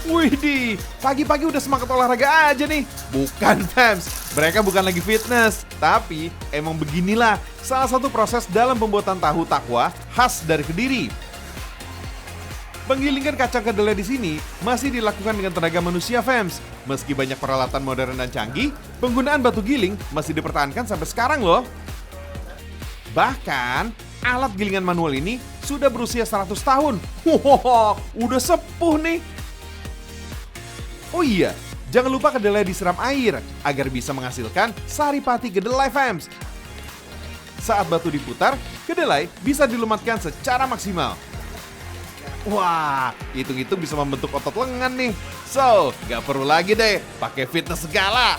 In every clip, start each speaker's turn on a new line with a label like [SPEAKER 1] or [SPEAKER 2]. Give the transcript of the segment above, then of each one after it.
[SPEAKER 1] Widih, pagi-pagi udah semangat olahraga aja nih. Bukan fams, mereka bukan lagi fitness. Tapi emang beginilah salah satu proses dalam pembuatan tahu takwa khas dari Kediri. Penggilingan kacang kedelai di sini masih dilakukan dengan tenaga manusia fams. Meski banyak peralatan modern dan canggih, penggunaan batu giling masih dipertahankan sampai sekarang loh. Bahkan, alat gilingan manual ini sudah berusia 100 tahun. Wow, udah sepuh nih. Oh iya, jangan lupa kedelai disiram air agar bisa menghasilkan saripati kedelai fams. Saat batu diputar, kedelai bisa dilumatkan secara maksimal. Wah, hitung-hitung bisa membentuk otot lengan nih. So, gak perlu lagi deh pakai fitness segala.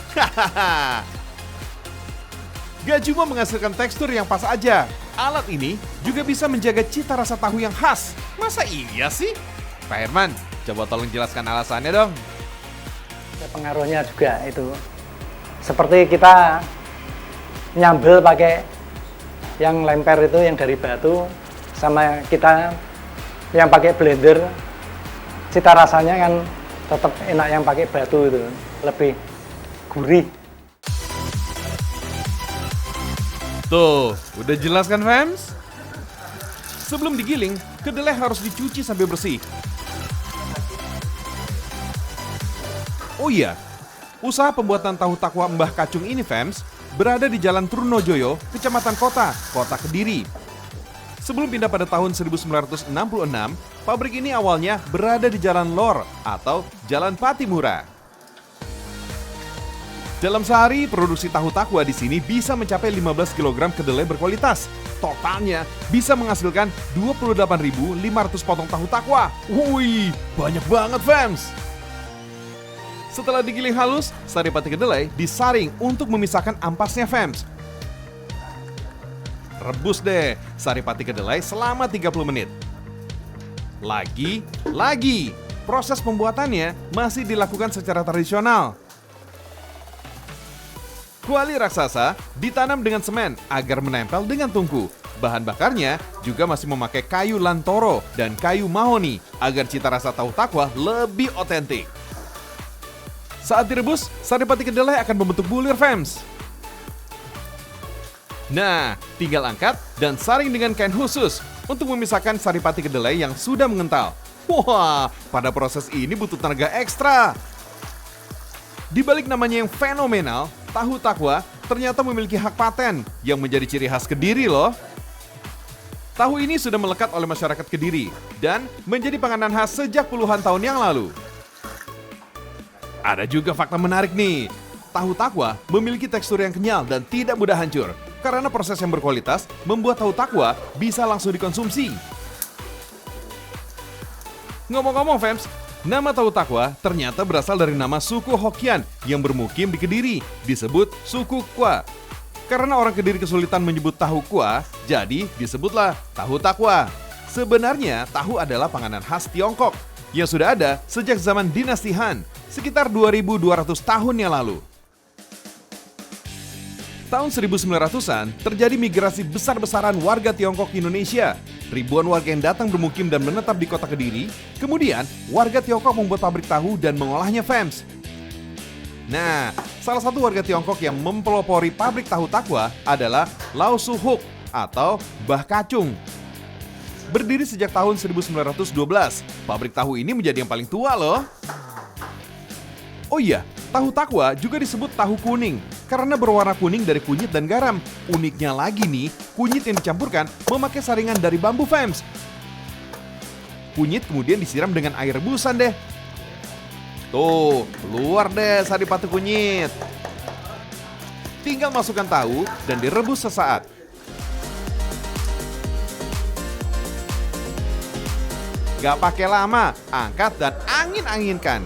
[SPEAKER 1] Gak cuma menghasilkan tekstur yang pas aja, alat ini juga bisa menjaga cita rasa tahu yang khas. Masa iya sih? Pak Herman, coba tolong jelaskan alasannya dong.
[SPEAKER 2] Pengaruhnya juga itu. Seperti kita nyambel pakai yang lemper itu yang dari batu, sama kita yang pakai blender, cita rasanya kan tetap enak yang pakai batu itu, lebih gurih.
[SPEAKER 1] Tuh, udah jelas kan fams? Sebelum digiling, kedelai harus dicuci sampai bersih. Oh iya, usaha pembuatan tahu takwa Mbah Kacung ini fams berada di Jalan Trunojoyo, Kecamatan Kota Kediri. Sebelum pindah pada tahun 1966, pabrik ini awalnya berada di Jalan Lor atau Jalan Patimura. Dalam sehari, produksi tahu takwa di sini bisa mencapai 15 kg kedelai berkualitas. Totalnya bisa menghasilkan 28.500 potong tahu takwa. Wih, banyak banget fams! Setelah digiling halus, saripati kedelai disaring untuk memisahkan ampasnya fams. Rebus deh saripati kedelai selama 30 menit. Lagi, proses pembuatannya masih dilakukan secara tradisional. Kuali raksasa ditanam dengan semen agar menempel dengan tungku. Bahan bakarnya juga masih memakai kayu lantoro dan kayu mahoni agar cita rasa tahu takwa lebih otentik. Saat direbus, saripati kedelai akan membentuk bulir fams. Nah, tinggal angkat dan saring dengan kain khusus untuk memisahkan saripati kedelai yang sudah mengental. Wah, pada proses ini butuh tenaga ekstra. Di balik namanya yang fenomenal, tahu takwa ternyata memiliki hak paten yang menjadi ciri khas Kediri loh. Tahu ini sudah melekat oleh masyarakat Kediri dan menjadi panganan khas sejak puluhan tahun yang lalu. Ada juga fakta menarik nih. Tahu takwa memiliki tekstur yang kenyal dan tidak mudah hancur. Karena proses yang berkualitas membuat tahu takwa bisa langsung dikonsumsi. Ngomong-ngomong fams, nama tahu takwa ternyata berasal dari nama suku Hokkien yang bermukim di Kediri, disebut suku Kwa. Karena orang Kediri kesulitan menyebut tahu Kwa, jadi disebutlah tahu takwa. Sebenarnya tahu adalah panganan khas Tiongkok yang sudah ada sejak zaman dinasti Han, sekitar 2.200 tahun yang lalu. Tahun 1900-an terjadi migrasi besar-besaran warga Tiongkok ke Indonesia. Ribuan warga yang datang bermukim dan menetap di kota Kediri. Kemudian warga Tiongkok membuat pabrik tahu dan mengolahnya fams. Nah, salah satu warga Tiongkok yang mempelopori pabrik tahu takwa adalah Lau Su Huk atau Mbah Kacung. Berdiri sejak tahun 1912, pabrik tahu ini menjadi yang paling tua loh. Oh iya, tahu takwa juga disebut tahu kuning karena berwarna kuning dari kunyit dan garam. Uniknya lagi nih, kunyit yang dicampurkan memakai saringan dari bambu fams. Kunyit kemudian disiram dengan air rebusan deh. Tuh, keluar deh saripati kunyit. Tinggal masukkan tahu dan direbus sesaat. Gak pakai lama, angkat dan angin-anginkan.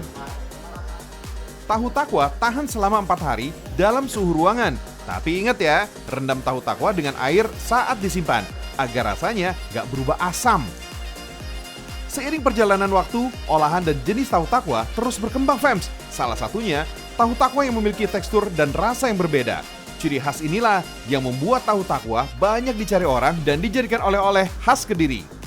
[SPEAKER 1] Tahu takwa tahan selama 4 hari dalam suhu ruangan. Tapi ingat ya, rendam tahu takwa dengan air saat disimpan agar rasanya gak berubah asam. Seiring perjalanan waktu, olahan dan jenis tahu takwa terus berkembang fams. Salah satunya, tahu takwa yang memiliki tekstur dan rasa yang berbeda. Ciri khas inilah yang membuat tahu takwa banyak dicari orang dan dijadikan oleh-oleh khas Kediri.